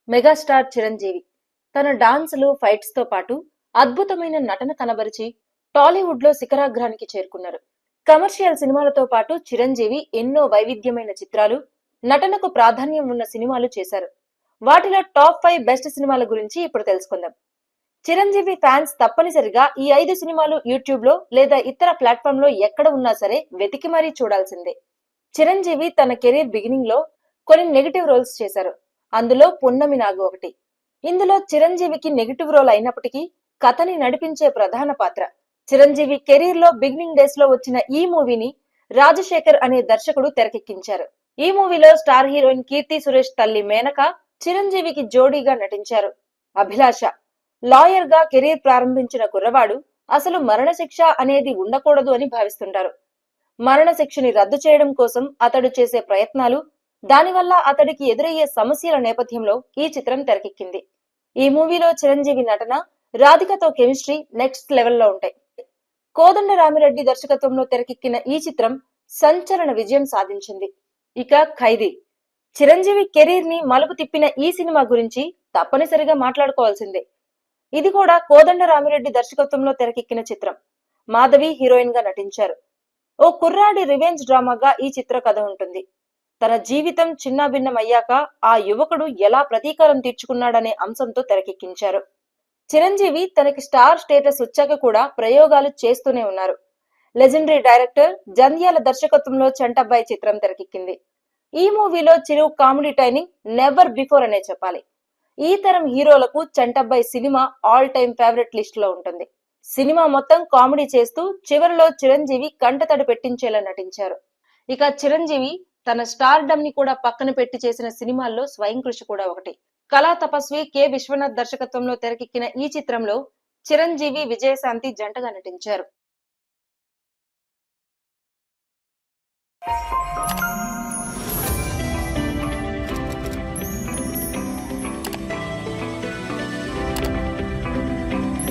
Megastar Chiranjeevi తన డాన్సులు fights తో పాటు అద్భుతమైన నటన కనబరిచి టాలీవుడ్ లో శిఖరాగ్రానికి చేరుకున్నారు. కమర్షియల్ సినిమాలతో పాటు చిరంజీవి ఎన్నో వైవిధ్యమైన చిత్రాలు, నటనకు ప్రాధాన్యం ఉన్న సినిమాలు చేశారు. వాటిలో టాప్ 5 బెస్ట్ సినిమాల గురించి ఇప్పుడు తెలుసుకుందాం. చిరంజీవి ఫ్యాన్స్ తప్పనిసరిగా ఈ 5 సినిమాలు యూట్యూబ్ లో లేదా ఇతర ప్లాట్ఫామ్ లో ఎక్కడ ఉన్నా సరే వెతికి మరీ చూడాల్సిందే. చిరంజీవి తన కెరీర్ బిగినింగ్ లో కొన్ని నెగటివ్ రోల్స్ చేశారు. అందులో పున్నమి నాగు ఒకటి. ఇందులో చిరంజీవికి నెగటివ్ రోల్ అయినప్పటికీ కథని నడిపించే ప్రధాన పాత్ర. చిరంజీవి కెరీర్ లో బిగినింగ్ డేస్ లో వచ్చిన ఈ మూవీని రాజశేఖర్ అనే దర్శకుడు తెరకెక్కించారు. ఈ మూవీలో స్టార్ హీరోయిన్ కీర్తి సురేష్ తల్లి మేనక చిరంజీవికి జోడీగా నటించారు. అభిలాష లాయర్ గా కెరీర్ ప్రారంభించిన కుర్రవాడు అసలు మరణశిక్ష అనేది ఉండకూడదు అని భావిస్తుంటారు. మరణశిక్షని రద్దు చేయడం కోసం అతడు చేసే ప్రయత్నాలు, దానివల్ల అతడికి ఎదురయ్యే సమస్యల నేపథ్యంలో ఈ చిత్రం తెరకెక్కింది. ఈ మూవీలో చిరంజీవి నటన, రాధికతో కెమిస్ట్రీ నెక్స్ట్ లెవెల్లో ఉంటాయి. కోదండ రామిరెడ్డి దర్శకత్వంలో తెరకెక్కిన ఈ చిత్రం సంచలన విజయం సాధించింది. ఇక ఖైదీ చిరంజీవి కెరీర్ ని మలుపు తిప్పిన ఈ సినిమా గురించి తప్పనిసరిగా మాట్లాడుకోవాల్సిందే. ఇది కూడా కోదండ రామిరెడ్డి దర్శకత్వంలో తెరకెక్కిన చిత్రం. మాధవి హీరోయిన్ గా నటించారు. ఓ కుర్రాడి రివెంజ్ డ్రామాగా ఈ చిత్ర కథ ఉంటుంది. తన జీవితం చిన్నాభిన్నమయ్యాక ఆ యువకుడు ఎలా ప్రతీకారం తీర్చుకున్నాడనే అంశంతో తెరకెక్కించారు. చిరంజీవి తనకి స్టార్ స్టేటస్ వచ్చాక కూడా ప్రయోగాలు చేస్తూనే ఉన్నారు. లెజెండరీ డైరెక్టర్ జంధ్యాల దర్శకత్వంలో చంటబ్బాయి చిత్రం తెరకెక్కింది. ఈ మూవీలో Chiru comedy timing never before అనే చెప్పాలి. ఈ తరం హీరోలకు Chantabbai cinema all time favourite list లో ఉంటుంది. సినిమా మొత్తం కామెడీ చేస్తూ చివరిలో చిరంజీవి కంటతడి పెట్టించేలా నటించారు. ఇక చిరంజీవి తన స్టార్ డమ్ ని కూడా పక్కన పెట్టి చేసిన సినిమాల్లో స్వయం కృషి కూడా ఒకటి. కళా తపస్వి కె విశ్వనాథ్ దర్శకత్వంలో తెరకెక్కిన ఈ చిత్రంలో చిరంజీవి, విజయశాంతి జంటగా నటించారు.